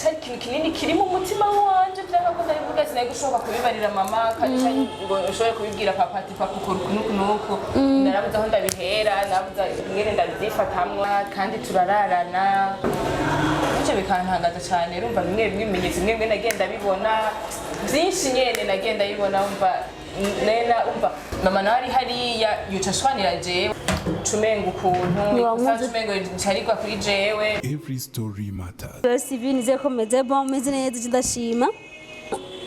cyari ikintu kinini kiri mu mutima wanje byanga ko ndabivuga sinari gushoboka kubibarira mama kandi ngo ushobore kubibwira papa ati papa ukora nuko ndarabuze aho ndabihera nabuze ingene ndabyifatamwa kandi turararana icyo bikantangaza cyane urumva bimwe bimenyetso bimwe nagenda bibona byinshi nyene nagenda bibona umva mama nawe ari hariya yuca shwanira jewe cumenga ukuntu cumenga ncarigwa kuri jewe. Every story matters. CV nize komeze bon meze neza ndashima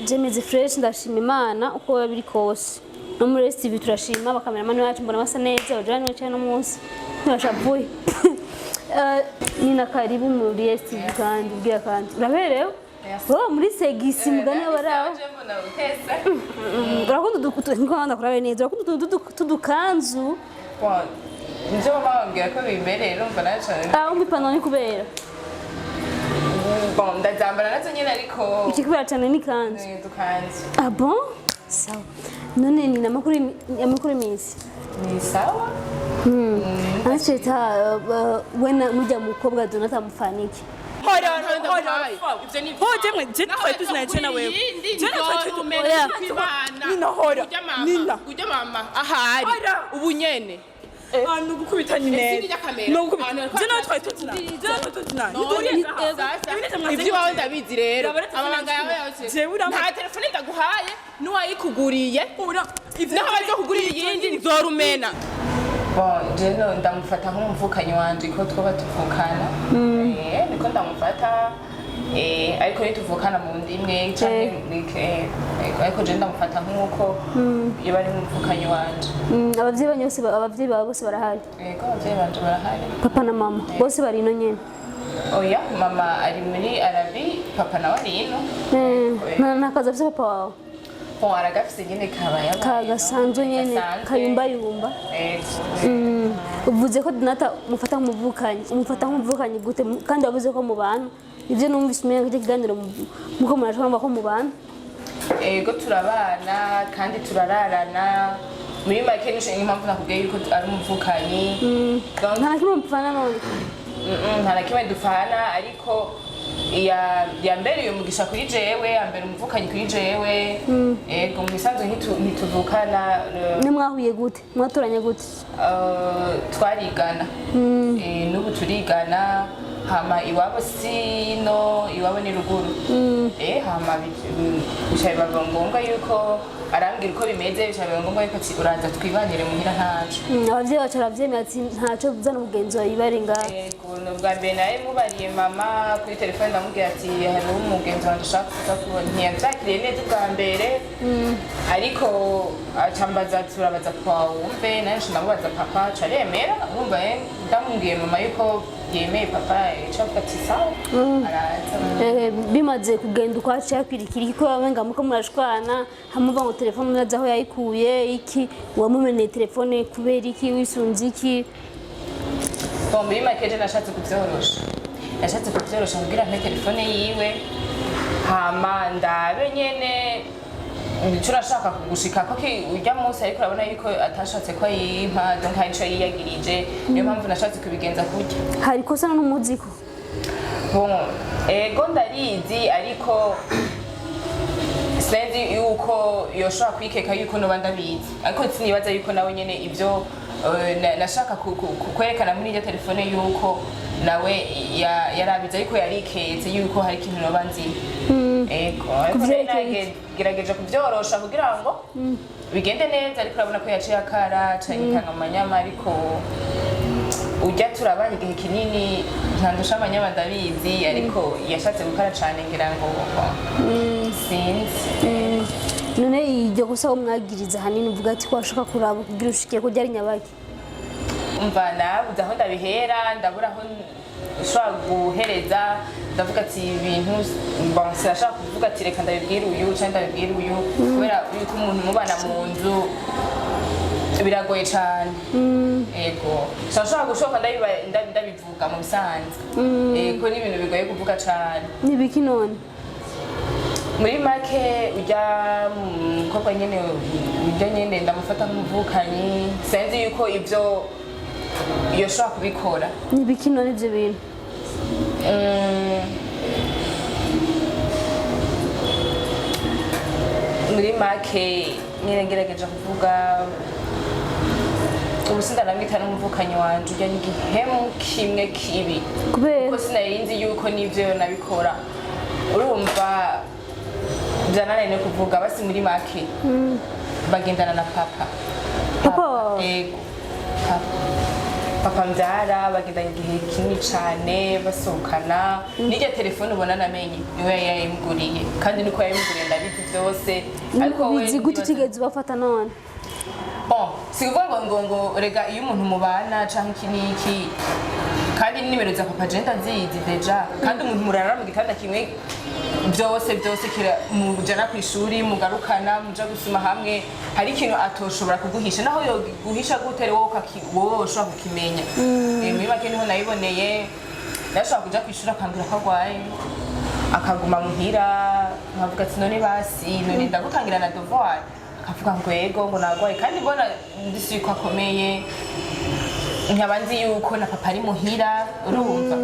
je meze fresh ndashima Imana uko biri kose no muri CV turashima bakameramani wacu mbona basa neza bajanye cyane no munsi ntibashavuye nina karibu muri CV kandi ubwira kandi uraberewe muri segisi mugane baraho urakunda nkanda kurabe neza urakunda tudukanzu nje bambwira ko bimereye urumva nacyane umipano ni kubera bon ndazambara nazo nyene ariko ikikubera cyane ni kanzu dukanzu bon sawa none ni namakuru minsi ni sawa anacheta wena mujya mukobwa donata mufaniki Ujya mama ahari ubu nyene nugukubita nyine ibyo wawe ndabizi rero amabanga yawe yose nta telefone ndaguhaye n'uwayikuguriye naho bazokugurira iyindi nzorumena jeno ndamufata nk'umuvukanyi wanje ko twoba tuvukana niko ndamufata ariko nituvukana mu ndimwe canke ariko je ndamufata nk'uko iyo bari umuvukanyi wanje. Abavyeyi bawe bose barahari? Yego abavyeyi banje barahari. Papa na mama bose bari ino nyene? Oya mama ari muri Arabi papa nawe ari ino. Nakaza afise papa wawe? Aragafise nyene kabaya kagasanzwe nyene kayumba uvuze ko Donata mufata nk'umuvukanyi gute kandi wavuze ko mu bantu ivyo numvise umenye ko kiganiro muko murashobora ko mu bantu ego turabana kandi turararana muri make nishe impamvu nakubwiye yuko ari umuvukanyi nta kimwe mupfana none nta kimwe dupfana ariko ya mbere uyu mugisha kuri jewe ya mbere umuvukanyi kuri jewe ego mu bisanzwe ntituvukana. Nimwahuye gute mwaturanye gute? Twarigana n'ubu turigana hama iwabo sino iwabo ni ruguru hama bishaye baba ngombwa yuko arambwira uko bimeze bishaye ngombwa yuko uraza twibanire muhira ntacu. Abavyeyi bacu aravyemeye ati ntaco uzana umugenzi wawe ibari ngaho. Bwa mbere nawe mubariye mama kuri telefone ndamubwira ati hari umugenzi wanje ushaka kuza kubona ntiyavyakiriye neza ubwa mbere ariko acambaza turabaza twawumve nawe namubaza papa caremera urumva ndamubwiye mama yuko yemeye papa icavuga ati sawa araza. Bimaze kugenda ukwaca yakwirikira ko abenga muko murashwana hamuva ngo telefone muraza aho yayikuye iki wamumeneye telefone kubera iki wisunze iki? Muri make je nashatse kuvyorosha kugira mpe telefone yiwe hama ndabe nyene icyo nashaka kugushika ko ujya munsi ariko urabona yuko atashatse ko yimpa donc hari ico yiyagirije niyo mpamvu nashatse kubigenza kurya. Hari kosa n'umuziko ego ndarizi ariko sinzi yuko yoshobora kwikeka yuko noba ndabizi ariko sinibaza yuko nawe nyene ivyo nashaka kwerekana muri iyo telefone yuko nawe yarabize ariko yariketse yuko hari ikintu noba nzi gerageje kuvyorosha kugira ngo bigende neza ariko urabona ko yaciye akara canyikanga amanyama ariko ujya turabanye igihe kinini ntandusha amanyama ndabizi ariko yashatse gukara cane ngira ngo sinzi. None iryo gusa umwagiriza hanini uvuga ati ko washaka kuraba kugira ushike ko ryari nyabaki? Umva nabuze aho ndabihera ndabura aho ushobora guhereza ndavuga ati ibintu sinashaka kuvuga ati reka ndabibwira uyu cyangwa ndabibwira uyu kubera yuko umuntu mubana mu nzu biragoye cyane. Ego sinashaka gushoka ndabivuga mu bisanzwe ego ni ibintu bigoye kuvuga cyane. Nibiki none muri make ujya umukobwa nyene ujya nyene ndamufata nk'umuvukanyi sinzi yuko ivyo yoshobora kubikora. Nibiki none ivyo bintu make nyine ngerageje kuvuga ubusinda namwita n'umuvukanyi wanje ujya n'igihemu kimwe kibi kuko sinarinzi yuko n'ivyo nabikora urumva byananene kuvuga basi muri make bagendana na papa ego papa mbyara bagendanye igihe kinini cyane basohokana n'iryo telefone ubona namenye niwe yayimuguriye kandi niko yayimuguriye ndabizi byose ariko we bizi gute utigeze ubafata none si ukuvuga ngo rega iyo umuntu mubana canke iki n'iki kandi nimero za papa je ndazizi deja kandi umuntu murara mu gitanda kimwe byose mujana ku ishuri mugarukana muja gusuma hamwe hari ikintu atoshobora kuguhisha naho yo guhisha gute wowe ushobora kukimenya muri make niho nayiboneye nashobora kuja ku ishuri akambwira ko agwaye akaguma muhira nkavuga ati none basi none ndagutangira na devoir akavuga ngo yego ngo nagwaye kandi mbona ndisi yuko akomeye nkaba nzi yuko na papa ari muhira urumva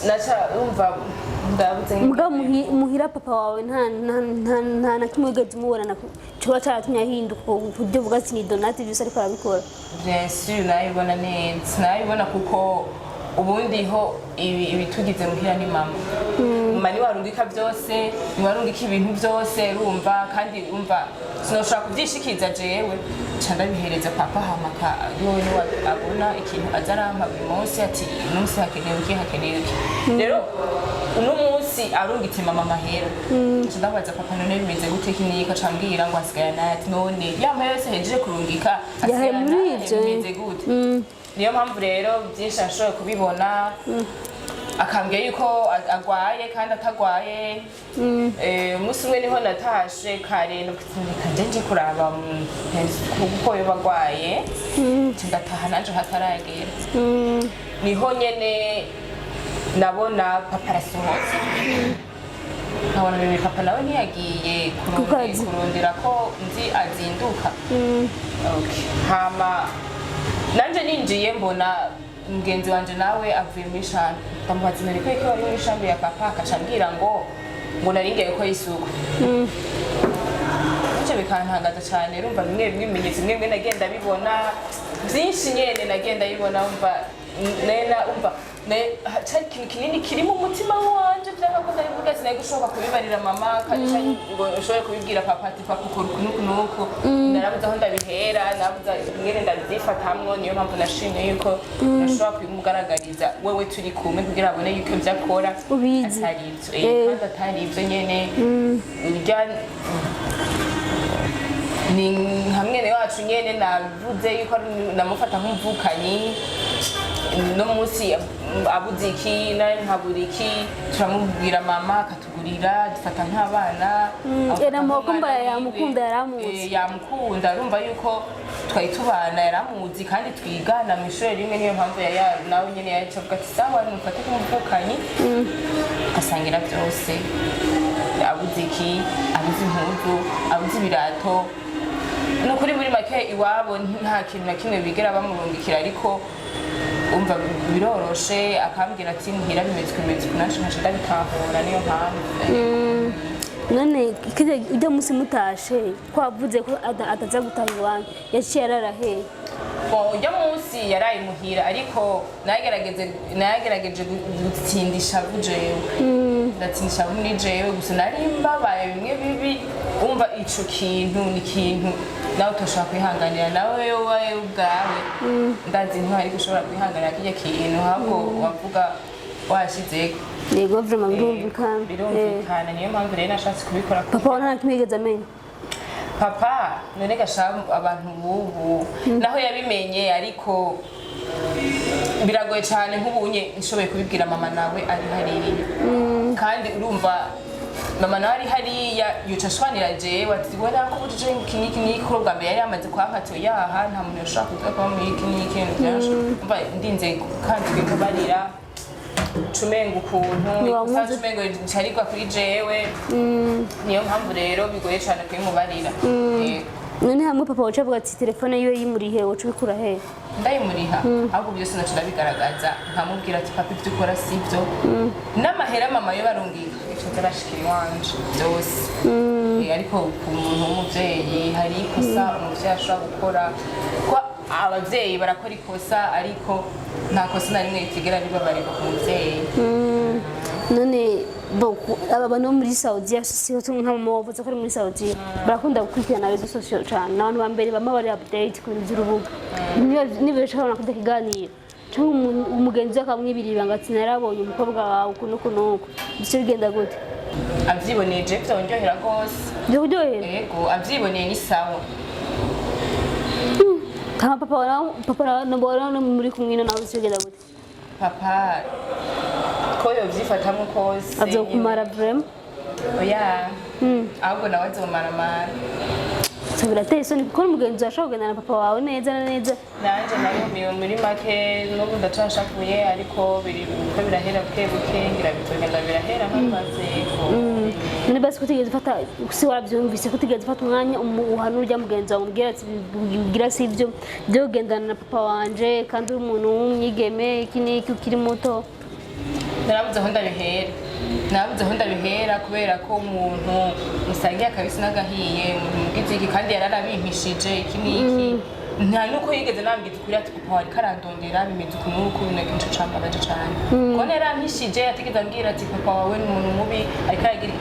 naca urumva Muga muhira papa wawe nta na kimwe wigeze umubona kiba caratumye ahinduka kuburyo uvuga ati ni Donati byose ariko arabikora bien sûr nayibona neza nayibona kuko ubundi ho ibitugize muhira ni mama mama ni warungika byose ni warungika ibintu byose urumva kandi urumva sinoshobora kubyishikiza jewe canda bihereza papa hamaka yowe ni abona ikintu azarampa buri munsi ati umunsi hakenewe iki rero uno munsi arungitse mama mahera ndabaza papa none bimeze gute kinika cambwira ngo asigaye nati none yampa yose hejeje kurungika asigaye bimeze gute niyo mpamvu rero byinshi ashoboye kubibona akambwira yuko agwaye kandi atagwaye umunsi umwe niho natashe kare nje kuraba kuko yoba agwaye ngataha nanje hataragera niho nyene nabona papa arasohotse nkabona bibiri papa nawe ntiyagiye kurondera ko nzi azinduka hama nanje ninjiye mbona mugenzi wanje nawe avuye muri shambi ndamubaza nari ko wari muri shambi ya papa akacambwira ngo naringeye ko yisuku icyo bikantangaza cyane urumva bimwe bimenyetso bimwe nagenda bibona byinshi nyene nagenda bibona umva ikintu kinini kiri mu mutima wanje byanga ko ndari vuga sinaye gushoboka kubibarira mama kandi ngo ushobore kubibwira papa ati papa ukora nuko narabuze aho ndabihera nabuze ingene ndabyifatamwo niyo mpamvu nashimye yuko nashobora kubimugaragariza wewe turi kumwe kugira abone yuko ibyo akora atari ibyo kandi atari ibyo nyene ni hamwe wacu nyene navuze yuko namufata nk'umuvukanyi no munsi abuze iki nawe nkabura iki turamubwira mama akatugurira dufata nk'abana era mukunda yamukunda yaramuzi yamukunda urumva yuko twari tubana yaramuzi kandi twigana mu ishuri rimwe niyo mpamvu nawe nyene yaje avuga ati sawa mufate nk'umuvukanyi asangira byose abuze iki abuze impuzu abuze ibirato nukuri muri make iwabo nta kintu na kimwe bigera bamurungikira ariko umva biroroshe akambwira ati muhira bimeze kunashe nkaje ndabitahura niyo mpamvu none ujya musi mutashe ko avuze ko ataza gutaha iwanyu yaciye ararahe ujya munsi yaraye muhira ariko nagerageje gutsindisha bujewe ndatsindisha muri jewe gusa nari mbabaye bimwe bibi umva ico kintu ni kintu nawe utoshobora kwihanganira nawe wowe ubwawe ndazi ntwari gushobora kwihanganira kirya kintu ahubwo wavuga washizeko yego vraiment birumvikana niyo mpamvu rero nashatse kubikora papa wana nta kimwe yigeze amenya papa none gasha abantu bubu naho yabimenye ariko biragoye cyane nk'ubunye nshoboye kubibwira mama nawe ari hariya kandi urumva mama nawe ari hariya yuca ashwanira jewe ati wera ko buje kiniki ko bwa mbere yari yamaze kwankatse yaha nta muntu yoshaka kuza kuba muri kiniki umva ndinze kandi bikabarira cumenga ukuntu cumenga cyarigwa kuri jewe niyo mpamvu rero bigoye cyane kuyimubarira none hamwe papa wacu avuga ati telefone yiwe yimurihe wocu bikura he ndayimuriha ahubwo byose nacu ndabigaragaza nkamubwira ati papa ibyo ukora sibyo n'amahera amahera mama yo barungika icoza bashikira iwanje byose ariko ku muntu w'umuvyeyi hari ikosa umuvyeyi ashobora gukora ko abavyeyi barakora ikosa ariko nta kosa na rimwe ritigera ribabarirwa ku muvyeyi none aba bantu muri Saudi siho nk'amama wavuze ko ari muri Saudi barakunda gukurikirana rezo social cyane n'abantu ba mbere bama bari update ku bintu by'urubuga niba ushobora kuda kiganiro cyangwa umugenzi akamwibirira ngo ati narabonye umukobwa wawe kunuko bise bigenda gute avyiboneye je byonjohera gose byonjohera yego avyiboneye ni sawa kama papa na muri kumwe nawe bise bigenda gute papa ko yovyifatamwe kose azokumara vrem oya ahubwo nawe azomaramara birateye isoni kuko umugenzi ashobora kugendana na papa wawe neza na neza nanje nayo muri make n'ubu ndacashakuye ariko biriko birahera buke ngira bizogenda birahera nkamaze none basi kutigeze ufata si waravyumvise kutigeze ufata umwanya uhanura urya mugenzi wawe umubwira ati bigira si ivyo byo kugendana na papa wanje kandi uri umuntu w'umwigeme iki n'iki ukiri muto narabuze aho ndabihera kubera ko umuntu musangiye akabisi n'agahiye mugize iki kandi yararabimpishije iki n'iki nta nuko yigeze nambwiza ukuri ati papa wari karandondera bimeze ukuntu nuko bintu kintu cambabaje cane kubona yarampishije atigeze ambwira ati papa wawe ni umuntu mubi ariko aragira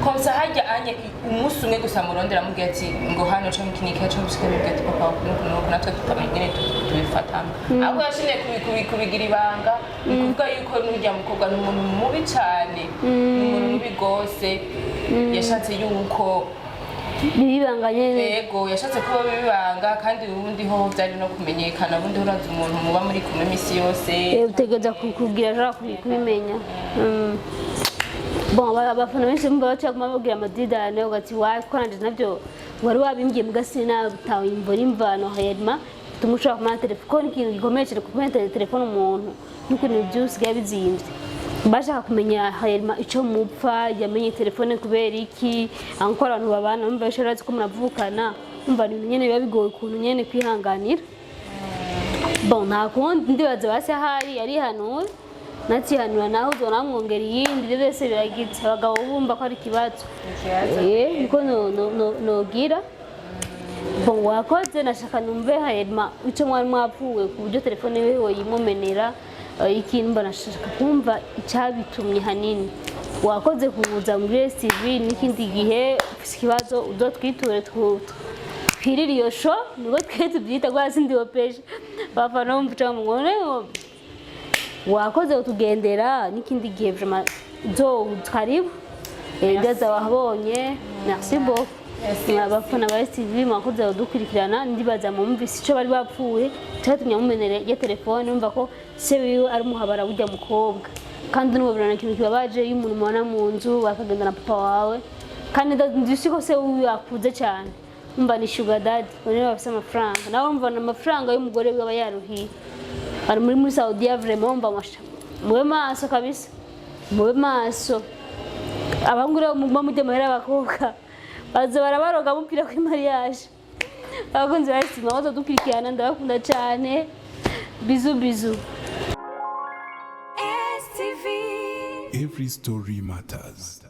komsa harya anye umunsi umwe gusa murondera amubwira ati ngo hano canke iki n'iki canke usigaye ambwira ati papa wawe nuko natwe tutamenya ingene tubifatamo ahubwo yashimye kubigira ibanga ni kuvuga yuko n'urya mukobwa ni umuntu mubi cane ni umuntu mubi gose yashatse yuko bibanganye yego yashatse ko bibanga kandi ubundi ho byari no kumenyekana ubundi uraza umuntu muba muri kumwe misi yose utegeza kugira jara kubimenya bon abafana benshi mba bacaguma babwira amadidane ugati wakoranje navyo wari wabimbwiye mugasina butawe imvura imvano hayarima tumushaka kumana telefone ikintu gikomeye cyane kukomeza telefone umuntu nuko ni byose bizimvye bashaka kumenya hayarima ico mupfa yamenye telefone kubera iki ankora abantu babana mumva basharazi ko muravukana mumva ni nyene biba bigoye kuntu nyene kwihanganira bon nta kundi ndibaza basi hari ari hano nacihanura naho uzona mwongera iyindi byose biragitse abagabo bumva ko ari kibazo niko nogira bon wakoze nashaka numve hayarima ico mwari mwapfuwe ku buryo telefone yewe yimumenera ikintu mbona nashaka kumva icyabitumye hanini wakoze kuza muri STV n'ikindi gihe ikibazo uzotwiture twirira iyo show niko twese byita gwasi ndi opeje bafana umvuca mu ngone wakoze utugendera n'ikindi gihe vraiment zo karibu gaza wahabonye merci beaucoup abafana ba STV mwakoze udukurikirana ndibaza mu mvisi ico bari bapfuye cyatumye mumenere ya telefone umva ko se wiwe ari muhabara burya mukobwa kandi n'ubabirana ikintu kibabaje iyo umuntu mubona mu nzu bakagenda na papa wawe kandi ndisi ko se wiwe akuze cyane umva ni sugar daddy bone bafise amafaranga nawe umva amafaranga y'umugore we aba yaruhiye ari muri Saudi vraiment umva masha mwe maso kabisa mwe maso abangura mu mujye mahera abakobwa baza barabaroga mupira kuri mariage abakunzi basima wazo dukurikirana ndabakunda cyane bizu Every story matters.